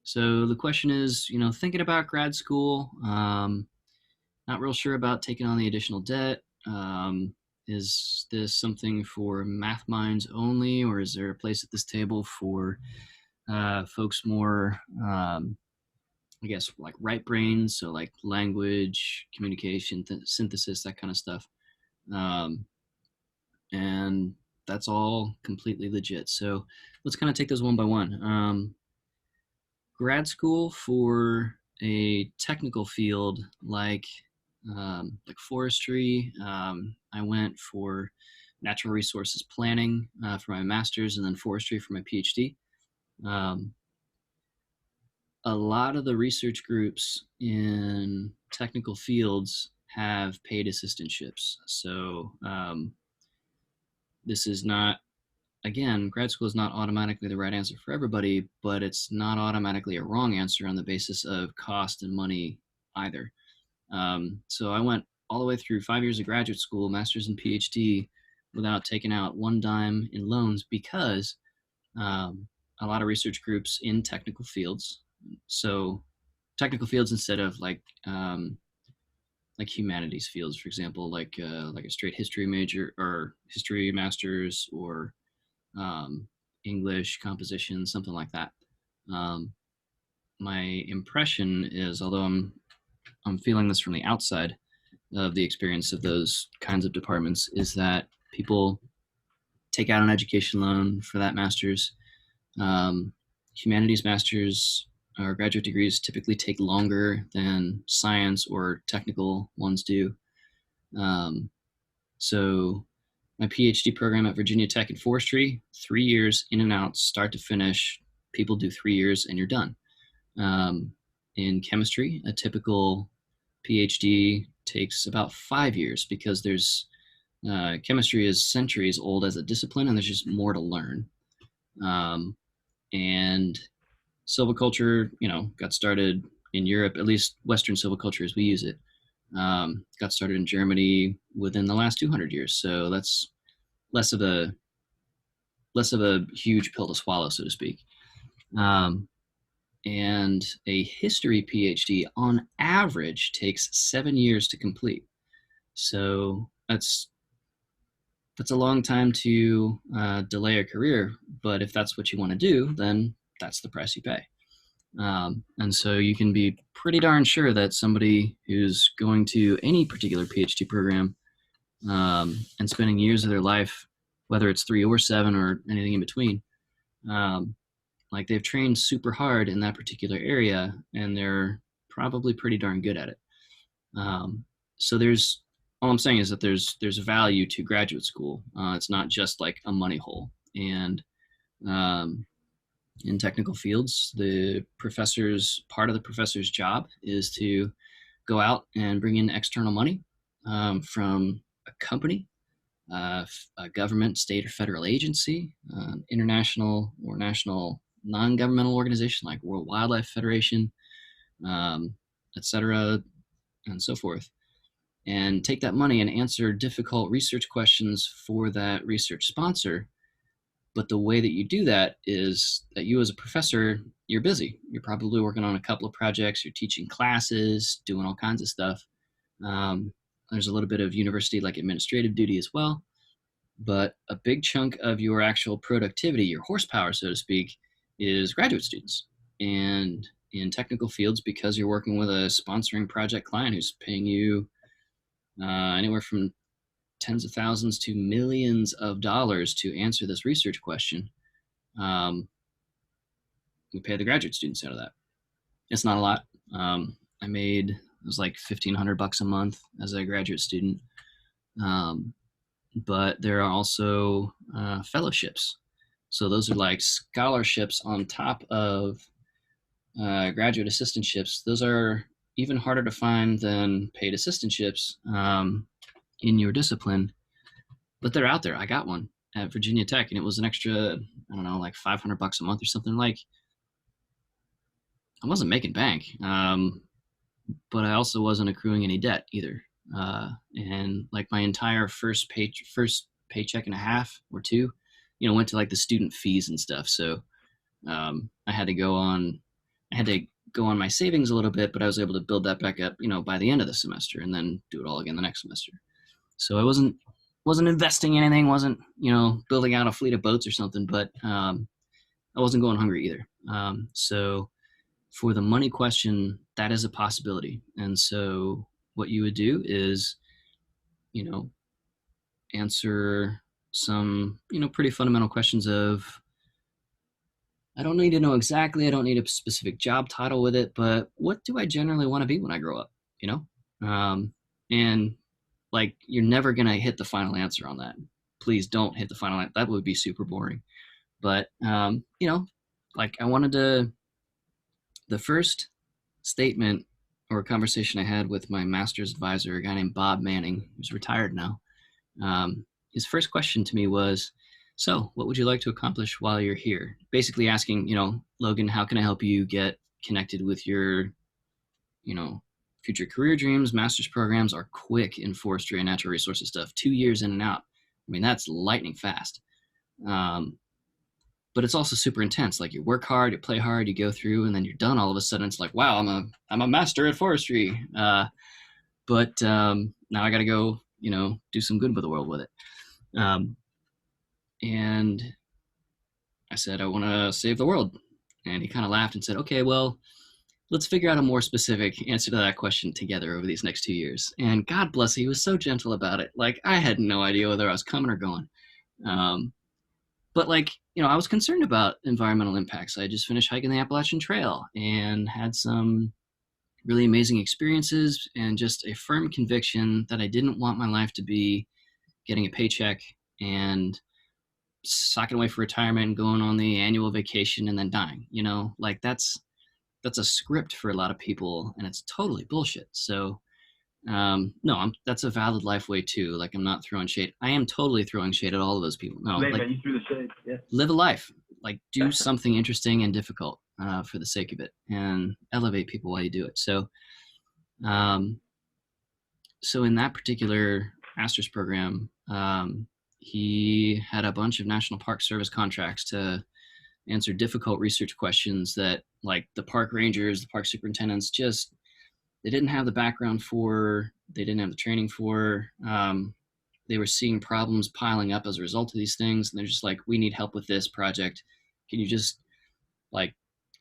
So the question is, thinking about grad school, not real sure about taking on the additional debt. Is this something for math minds only, or is there a place at this table for folks more, I guess, like right brains, so like language, communication, synthesis, that kind of stuff. Um, and that's all completely legit. So let's kind of take those one by one. Grad school for a technical field like forestry. I went for natural resources planning for my master's, and then forestry for my PhD. Um, a lot of the research groups in technical fields have paid assistantships. So this is not, again, grad school is not automatically the right answer for everybody, but it's not automatically a wrong answer on the basis of cost and money either. So I went all the way through 5 years of graduate school, master's and PhD, without taking out one dime in loans because a lot of research groups in technical fields, so technical fields instead of like humanities fields, for example, like a straight history major or history masters or English composition, something like that. Um, my impression is, although I'm feeling this from the outside of the experience of those kinds of departments, is that people take out an education loan for that master's. Um, Humanities masters or graduate degrees typically take longer than science or technical ones do. Um, so my PhD program at Virginia Tech in forestry, 3 years in and out, start to finish. People do 3 years and you're done. Um, in chemistry, a typical PhD takes about 5 years because there's chemistry is centuries old as a discipline, and there's just more to learn. Um, and silviculture, got started in Europe, at least Western silviculture as we use it. Got started in Germany within the last 200 years, so that's less of a less of a huge pill to swallow, so to speak. Um, and a history PhD on average takes 7 years to complete. So that's a long time to delay a career. But if that's what you want to do, then that's the price you pay. And so you can be pretty darn sure that somebody who's going to any particular PhD program and spending years of their life, whether it's 3 or 7 or anything in between, um, like they've trained super hard in that particular area and they're probably pretty darn good at it. So there's all I'm saying is that there's value to graduate school. It's not just like a money hole. And um, in technical fields, the professor's part of the professor's job is to go out and bring in external money from a company, a government, state or federal agency, international or national non-governmental organization like World Wildlife Federation, um, etc., and so forth, and take that money and answer difficult research questions for that research sponsor. But the way that you do that is that you, as a professor, you're busy. You're probably working on a couple of projects, you're teaching classes, doing all kinds of stuff. Um, there's a little bit of university like administrative duty as well. But a big chunk of your actual productivity, your horsepower, so to speak, is graduate students. And in technical fields, because you're working with a sponsoring project client who's paying you anywhere from tens of thousands to millions of dollars to answer this research question, um, we pay the graduate students out of that. It's not a lot. I made it was like $1,500 a month as a graduate student, but there are also fellowships. So those are like scholarships on top of graduate assistantships. Those are even harder to find than paid assistantships in your discipline, but they're out there. I got one at Virginia Tech, and it was an extra, I don't know, like $500 a month or something. Like, I wasn't making bank, but I also wasn't accruing any debt either. And like my entire first paycheck and a half or two, went to like the student fees and stuff. So I had to go on I had to go on my savings a little bit, but I was able to build that back up, by the end of the semester and then do it all again the next semester. So I wasn't investing in anything, wasn't, building out a fleet of boats or something, but I wasn't going hungry either. So for the money question, that is a possibility. And so what you would do is, answer some, pretty fundamental questions of, I don't need to know exactly, I don't need a specific job title with it, but what do I generally want to be when I grow up? And like, you're never going to hit the final answer on that. Please don't hit the final answer. That would be super boring. But, like I wanted to, the first statement or conversation I had with my master's advisor, a guy named Bob Manning, who's retired now, his first question to me was, so what would you like to accomplish while you're here? Basically asking, Logan, how can I help you get connected with your, future career dreams? Master's programs are quick in forestry and natural resources stuff, 2 years in and out. I mean, that's lightning fast. But it's also super intense. Like, you work hard, you play hard, you go through, and then you're done. All of a sudden, it's like, wow, I'm a master at forestry. But now I got to go, do some good with the world with it. And I said, I want to save the world. And he kind of laughed and said, okay, well, let's figure out a more specific answer to that question together over these next 2 years. And God bless, he was so gentle about it. Like, I had no idea whether I was coming or going. But like, I was concerned about environmental impacts. I just finished hiking the Appalachian Trail and had some really amazing experiences and just a firm conviction that I didn't want my life to be getting a paycheck and socking away for retirement and going on the annual vacation and then dying. Like, that's a script for a lot of people, and it's totally bullshit. So no, that's a valid life way too. Like, I'm not throwing shade. I am totally throwing shade at all of those people. No, like, you threw the shade. Yeah. Live a life. Like, do something interesting and difficult for the sake of it, and elevate people while you do it. So, so in that particular master's program, he had a bunch of National Park Service contracts to answer difficult research questions that, like, the park rangers, the park superintendents, just they didn't have the background for, they didn't have the training for. They were seeing problems piling up as a result of these things, and they're just like, we need help with this project. Can you just, like,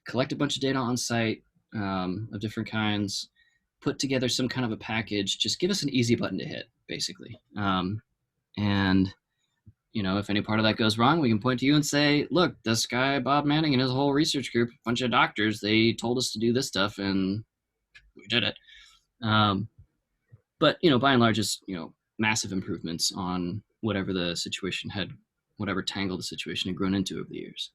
collect a bunch of data on site of different kinds, put together some kind of a package, just give us an easy button to hit, basically. And if any part of that goes wrong, we can point to you and say, look, this guy, Bob Manning, and his whole research group, a bunch of doctors, they told us to do this stuff, and we did it. But, by and large, it's, massive improvements on whatever the situation had, whatever tangle the situation had grown into over the years.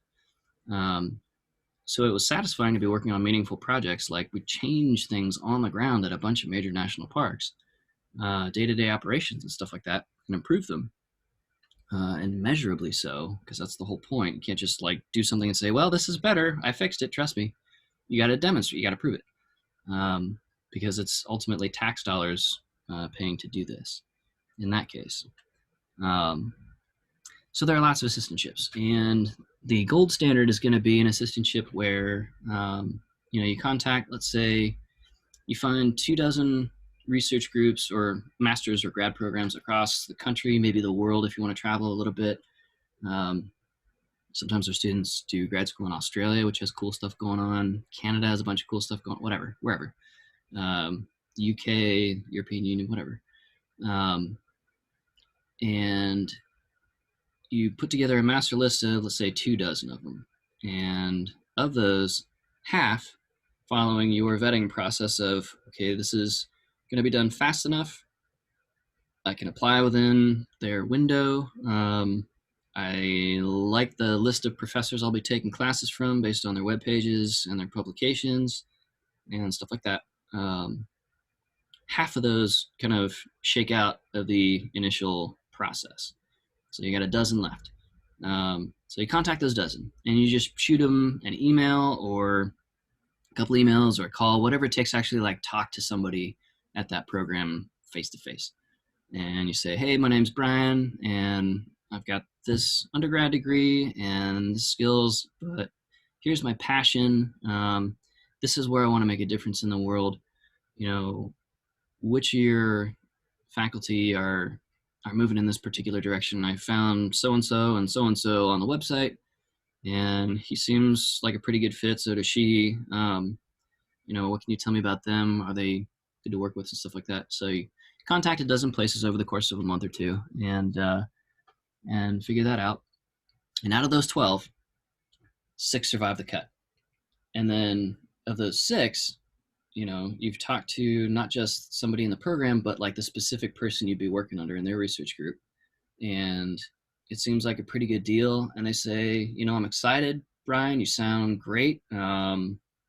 So it was satisfying to be working on meaningful projects. Like, we change things on the ground at a bunch of major national parks, day-to-day operations and stuff like that, and improve them. And measurably so, because that's the whole point. You can't just, like, do something and say, well, this is better, I fixed it, trust me. You got to demonstrate, you got to prove it. Because it's ultimately tax dollars paying to do this in that case. So there are lots of assistantships, and the gold standard is going to be an assistantship where you contact, let's say you find 24 research groups or master's or grad programs across the country, maybe the world if you want to travel a little bit. Sometimes our students do grad school in Australia, which has cool stuff going on. Canada has a bunch of cool stuff going on, whatever, wherever. UK, European Union, whatever. And you put together a master list of, let's say, 24 of them. And of those, half following your vetting process of, okay, this is going to be done fast enough, I can apply within their window. I like the list of professors I'll be taking classes from based on their web pages and their publications and stuff like that. Half of those kind of shake out of the initial process. So you got a dozen left. So you contact those dozen and you just shoot them an email or a couple emails or a call, whatever it takes to actually, like, talk to somebody at that program face to face. And you say, hey, my name's Brian and I've got this undergrad degree and skills, but here's my passion. this is where I want to make a difference in the world. You know, which of your faculty are moving in this particular direction. I found so and so and so and so on the website, and he seems like a pretty good fit. So does she. You know, what can you tell me about them? Are they good to work with and stuff like that? So you contact a dozen places over the course of a month or two, and figure that out. And out of those 12, 6 survive the cut. And then of those 6, you know, you've talked to not just somebody in the program, but like the specific person you'd be working under in their research group. And it seems like a pretty good deal. And they say, you know, I'm excited, Brian, you sound great.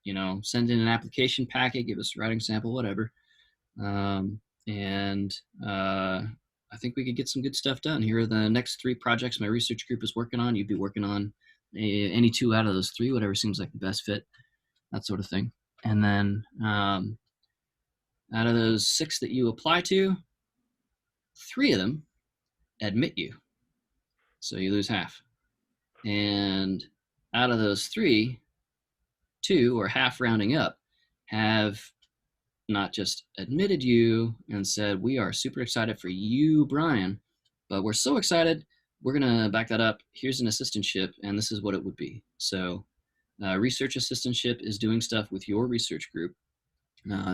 You know, send in an application packet, give us a writing sample, whatever. And I think we could get some good stuff done. Here are the next 3 projects my research group is working on. You'd be working on any 2 out of those 3, whatever seems like the best fit, that sort of thing. And then out of those 6 that you apply to, 3 of them admit you. So you lose half. And out of those 3, 2, or half rounding up, have not just admitted you and said, we are super excited for you, Brian, but we're so excited, we're going to back that up. Here's an assistantship, and this is what it would be. So research assistantship is doing stuff with your research group,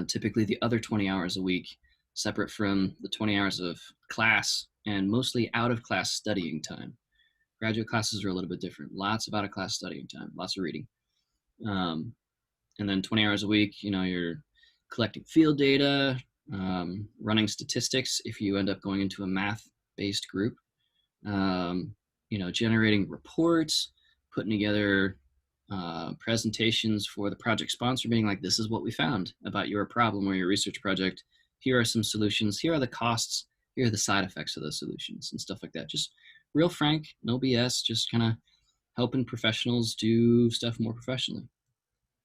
typically the other 20 hours a week, separate from the 20 hours of class and mostly out of class studying time. Graduate classes are a little bit different. Lots of out of class studying time, lots of reading. And then 20 hours a week, you know, you're collecting field data, running statistics if you end up going into a math-based group, you know, generating reports, putting together presentations for the project sponsor, being like, this is what we found about your problem or your research project. Here are some solutions. Here are the costs. Here are the side effects of those solutions and stuff like that. Just real frank, no BS, just kind of helping professionals do stuff more professionally.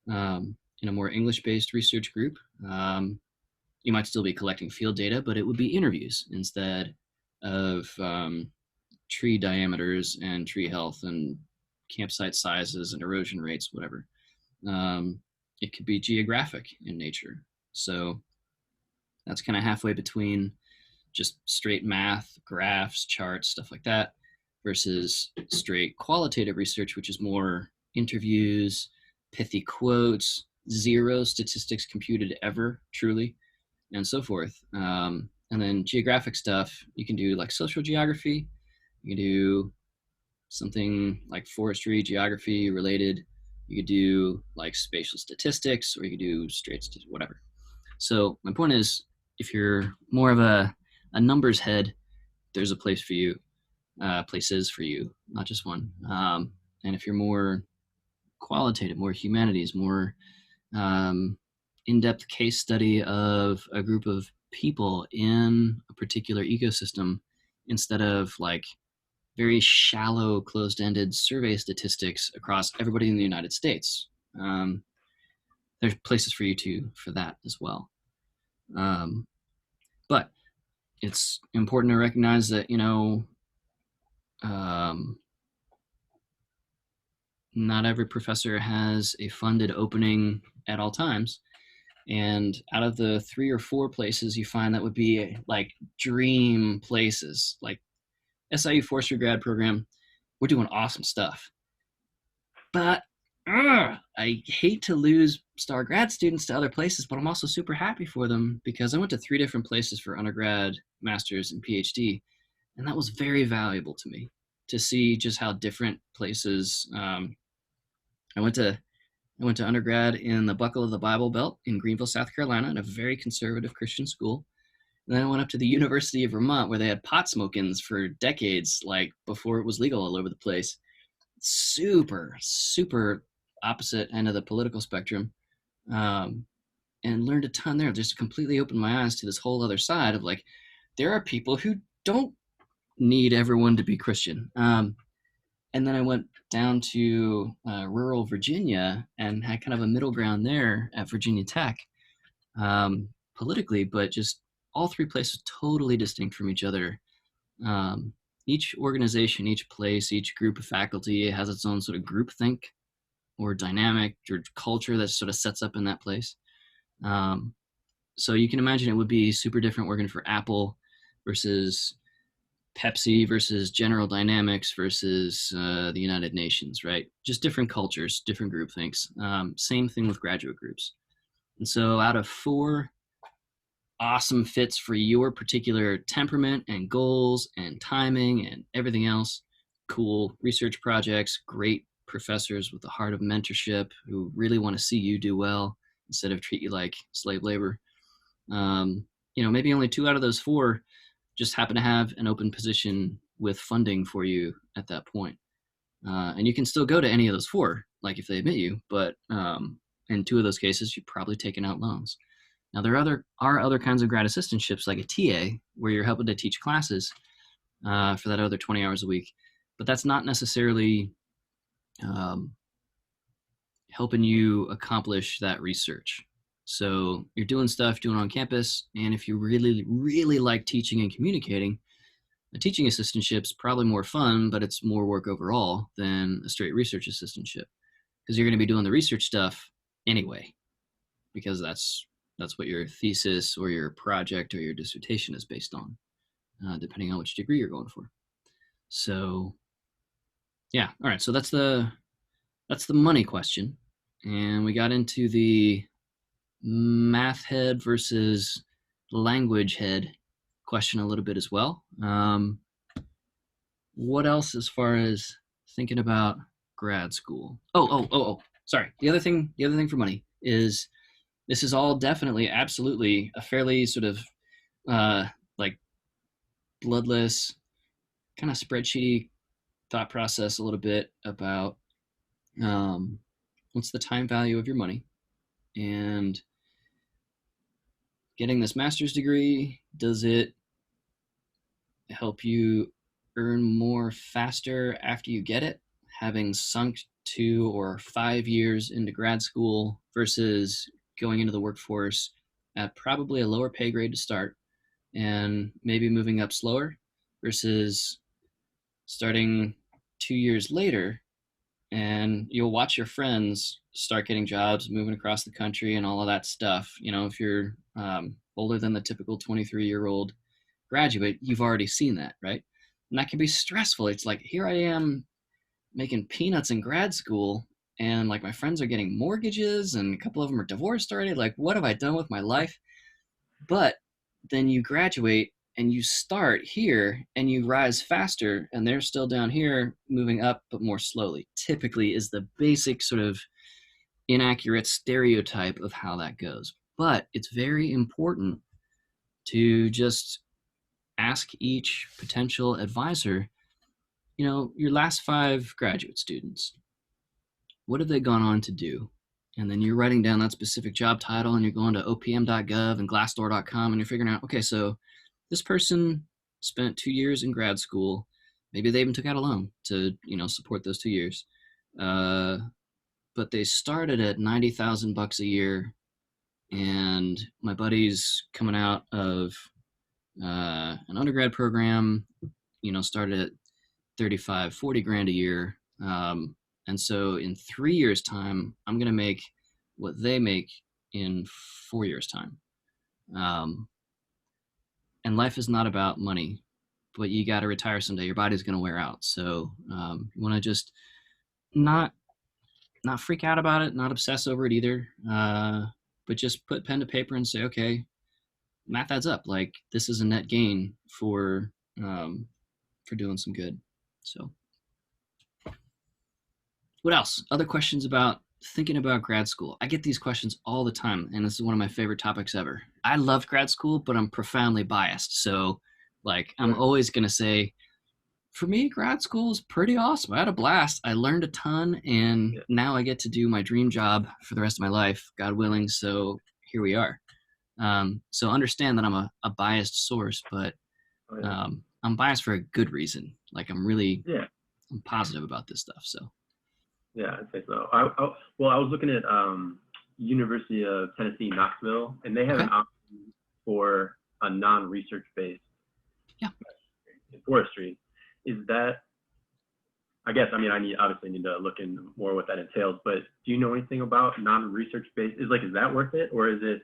In a more English-based research group, you might still be collecting field data, but it would be interviews instead of tree diameters and tree health and campsite sizes and erosion rates, whatever. It could be geographic in nature. So that's kind of halfway between just straight math, graphs, charts, stuff like that, versus straight qualitative research, which is more interviews, pithy quotes, 0 statistics computed ever, truly, and so forth. And then geographic stuff, you can do like social geography, you can do something like forestry, geography related, you could do like spatial statistics, or you could do straight whatever. So my point is, if you're more of a numbers head, there's a place for you, places for you, not just one. And if you're more qualitative, more humanities, more in-depth case study of a group of people in a particular ecosystem, instead of like very shallow, closed-ended survey statistics across everybody in the United States. There's places for you for that as well. But it's important to recognize that, you know, not every professor has a funded opening at all times. And out of the 3 or 4 places you find that would be like dream places, like SIU Forestry grad program, we're doing awesome stuff. But I hate to lose star grad students to other places, but I'm also super happy for them because I went to 3 different places for undergrad, master's, and PhD. And that was very valuable to me to see just how different places. I went to undergrad in the Buckle of the Bible Belt in Greenville, South Carolina, in a very conservative Christian school. And then I went up to the University of Vermont, where they had pot smoke-ins for decades, like before it was legal all over the place. Super, super opposite end of the political spectrum. And learned a ton there. Just completely opened my eyes to this whole other side of like, there are people who don't need everyone to be Christian. And then I went down to rural Virginia and had kind of a middle ground there at Virginia Tech, politically, but just all 3 places totally distinct from each other. Each organization, each place, each group of faculty has its own sort of groupthink or dynamic or culture that sort of sets up in that place. Um, so you can imagine it would be super different working for Apple versus Pepsi versus General Dynamics versus the United Nations, right? Just different cultures, different groupthinks. Same thing with graduate groups. And so out of 4 awesome fits for your particular temperament and goals and timing and everything else, cool research projects, great professors with the heart of mentorship who really want to see you do well instead of treat you like slave labor. Maybe only 2 out of those 4 just happen to have an open position with funding for you at that point. And you can still go to any of those 4, like if they admit you, but in 2 of those cases, you've probably taken out loans. Now, there are other kinds of grad assistantships, like a TA, where you're helping to teach classes for that other 20 hours a week. But that's not necessarily helping you accomplish that research. So you're doing stuff, doing on campus, and if you really, really like teaching and communicating, a teaching assistantship's probably more fun, but it's more work overall than a straight research assistantship, because you're going to be doing the research stuff anyway, because that's what your thesis or your project or your dissertation is based on, depending on which degree you're going for. So, yeah, all right. So that's the money question, and we got into the math head versus language head question a little bit as well. What else as far as thinking about grad school? Oh. Sorry. The other thing for money is this is all definitely, absolutely a fairly sort of like bloodless kind of spreadsheety thought process a little bit about what's the time value of your money, and getting this master's degree, does it help you earn more faster after you get it, having sunk 2 or 5 years into grad school versus going into the workforce at probably a lower pay grade to start and maybe moving up slower versus starting 2 years later, and you'll watch your friends start getting jobs, moving across the country and all of that stuff. If you're older than the typical 23-year-old graduate, you've already seen that, right? And that can be stressful. It's like, here I am making peanuts in grad school, and like my friends are getting mortgages and a couple of them are divorced already. Like, what have I done with my life? But then you graduate and you start here and you rise faster, and they're still down here moving up, but more slowly, typically is the basic sort of inaccurate stereotype of how that goes. But it's very important to just ask each potential advisor, your last 5 graduate students, what have they gone on to do? And then you're writing down that specific job title, and you're going to opm.gov and glassdoor.com, and you're figuring out, okay, so this person spent 2 years in grad school. Maybe they even took out a loan to, support those 2 years. But they started at $90,000 a year, and my buddy's coming out of an undergrad program, started at 35, 40 grand a year. And so in 3 years' time, I'm going to make what they make in 4 years' time. And life is not about money, but you got to retire someday. Your body's going to wear out. So you want to just not freak out about it, not obsess over it either, but just put pen to paper and say, okay, math adds up. Like, this is a net gain for doing some good. So what else? Other questions about thinking about grad school? I get these questions all the time, and this is one of my favorite topics ever. I love grad school, but I'm profoundly biased. So like, I'm always going to say, for me, grad school is pretty awesome. I had a blast. I learned a ton, and now I get to do my dream job for the rest of my life, God willing. So here we are. So understand that I'm a biased source, but I'm biased for a good reason. Like, I'm positive about this stuff. So yeah, I'd say so. I was looking at University of Tennessee, Knoxville, and they have an option for a non-research based in forestry. Is that, I guess, I mean, obviously need to look in more what that entails, but do you know anything about non-research based? Is that worth it? Or is it,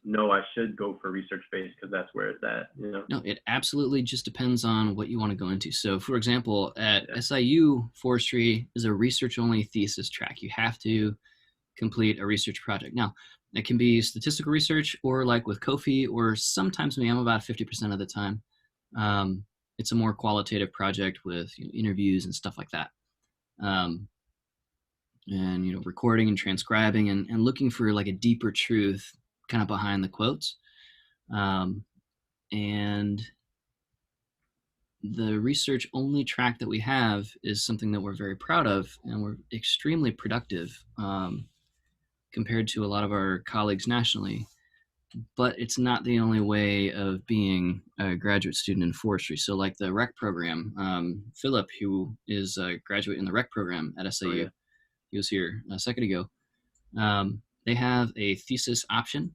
no, I should go for research based because that's where it's at, you know? No, it absolutely just depends on what you want to go into. So, for example, at Yeah. SIU, forestry is a research only thesis track. You have to complete a research project. Now, it can be statistical research, or like with Kofi, or sometimes me, I'm about 50% of the time. Um, it's a more qualitative project with interviews and stuff like that. Um, and recording and transcribing and looking for like a deeper truth kind of behind the quotes. And the research only track that we have is something that we're very proud of, and we're extremely productive compared to a lot of our colleagues nationally. But it's not the only way of being a graduate student in forestry. So like the rec program, Philip, who is a graduate in the rec program at SIU, Oh, yeah. he was here a second ago. They have a thesis option.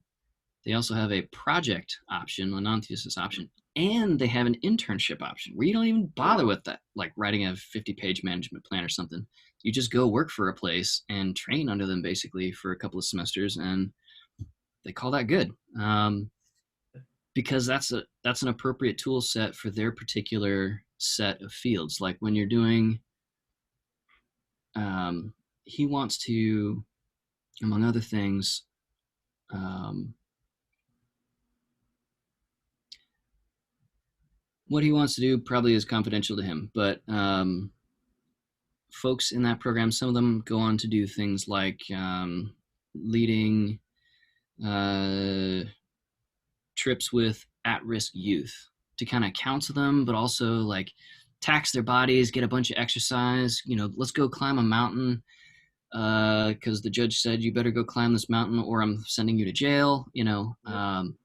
They also have a project option, a non-thesis option, and they have an internship option where you don't even bother with that, like writing a 50-page management plan or something. You just go work for a place and train under them basically for a couple of semesters, and they call that good, because that's an appropriate tool set for their particular set of fields. Like when you're doing, he wants to, among other things, what he wants to do probably is confidential to him, but folks in that program, some of them go on to do things like leading trips with at-risk youth to kind of counsel them, but also like tax their bodies, get a bunch of exercise. Let's go climb a mountain because the judge said you better go climb this mountain or I'm sending you to jail. And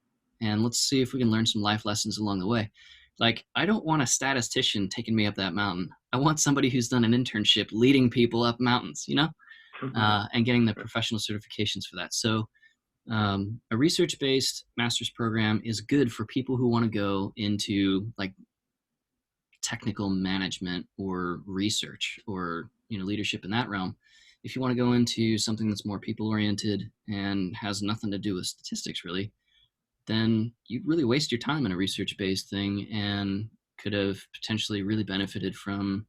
let's see if we can learn some life lessons along the way. Like, I don't want a statistician taking me up that mountain. I want somebody who's done an internship leading people up mountains, and getting the professional certifications for that. So a research-based master's program is good for people who want to go into like technical management or research or leadership in that realm. If you want to go into something that's more people-oriented and has nothing to do with statistics really, then you'd really waste your time in a research-based thing and could have potentially really benefited from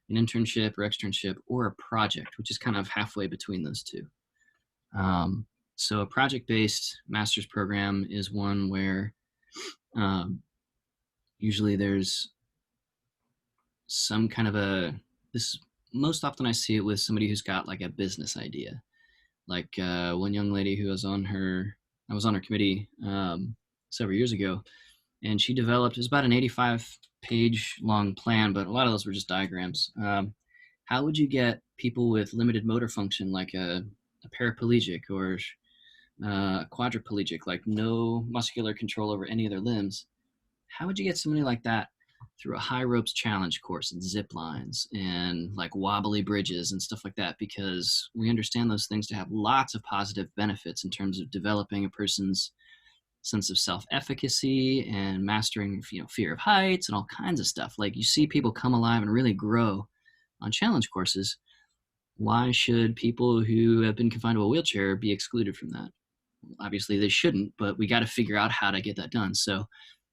an internship or externship or a project, which is kind of halfway between those two. So a project-based master's program is one where usually there's some kind of most often I see it with somebody who's got like a business idea. Like one young lady who I was on her committee several years ago, and she developed, it was about an 85-page long plan, but a lot of those were just diagrams. How would you get people with limited motor function, like a paraplegic or quadriplegic, like no muscular control over any of their limbs? How would you get somebody like that through a high ropes challenge course and zip lines and like wobbly bridges and stuff like that? Because we understand those things to have lots of positive benefits in terms of developing a person's sense of self-efficacy and mastering fear of heights and all kinds of stuff. Like, you see people come alive and really grow on challenge courses. Why should people who have been confined to a wheelchair be excluded from that? Obviously they shouldn't, but we got to figure out how to get that done. So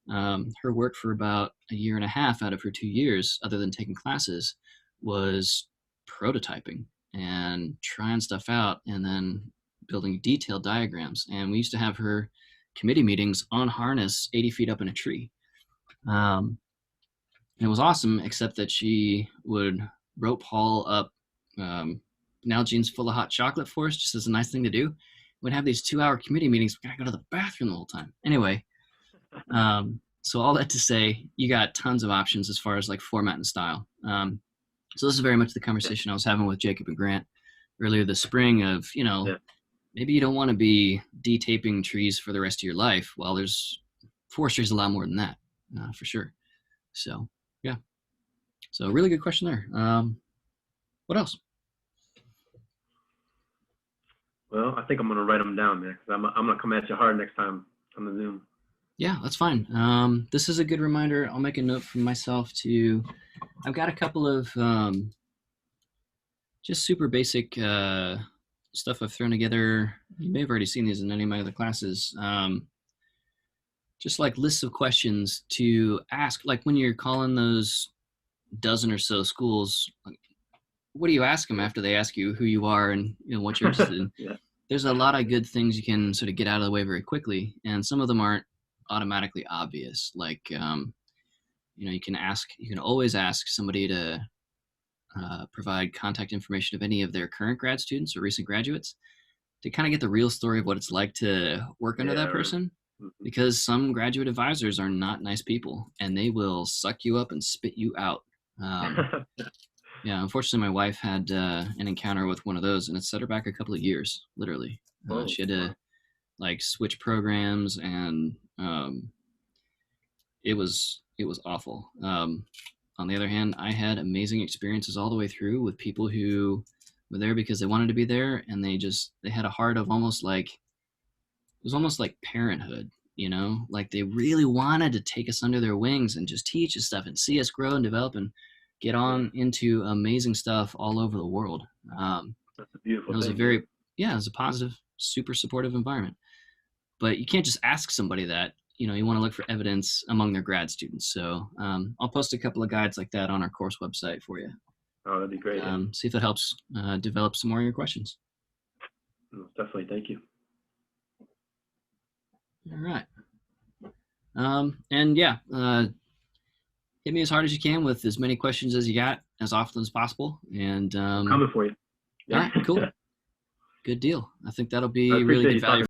her work for about a year and a half out of her 2 years, other than taking classes, was prototyping and trying stuff out and then building detailed diagrams. And we used to have her committee meetings on harness 80 feet up in a tree. And it was awesome, except that she would rope haul up Nalgene's full of hot chocolate for us, just as a nice thing to do. We'd have these 2-hour committee meetings. We gotta go to the bathroom the whole time. Anyway, so all that to say, you got tons of options as far as like format and style. So this is very much the conversation I was having with Jacob and Grant earlier this spring of, maybe you don't want to be de-taping trees for the rest of your life. Well, forestry is a lot more than that, for sure. So, yeah. So really good question there. What else? Well, I think I'm going to write them down, man, because I'm going to come at you hard next time on the Zoom. Yeah, that's fine. This is a good reminder. I'll make a note for myself I've got a couple of just super basic stuff I've thrown together. You may have already seen these in any of my other classes. Just like lists of questions to ask, like when you're calling those dozen or so schools, like, what do you ask them after they ask you who you are and what you're interested in? Yeah. There's a lot of good things you can sort of get out of the way very quickly, and some of them aren't automatically obvious. Like you can always ask somebody to provide contact information of any of their current grad students or recent graduates to kind of get the real story of what it's like to work under that Right. person. Mhm. Because some graduate advisors are not nice people and they will suck you up and spit you out. Yeah, unfortunately, my wife had an encounter with one of those, and it set her back a couple of years, literally. Oh, She had wow. to like switch programs, and it was awful. On the other hand, I had amazing experiences all the way through with people who were there because they wanted to be there, and they had a heart of it was almost like parenthood, like they really wanted to take us under their wings and just teach us stuff and see us grow and develop and get Yeah. on into amazing stuff all over the world. That's a beautiful It was a thing. very, yeah, it was a positive, super supportive environment. But you can't just ask somebody that. You want to look for evidence among their grad students. So I'll post a couple of guides like that on our course website for you. Oh, that'd be great. Yeah. See if that helps develop some more of your questions. Definitely. Thank you. All right. And yeah, hit me as hard as you can with as many questions as you got as often as possible. And Coming for you. all right, cool. Good deal. I think that'll be I really appreciate good you value. talking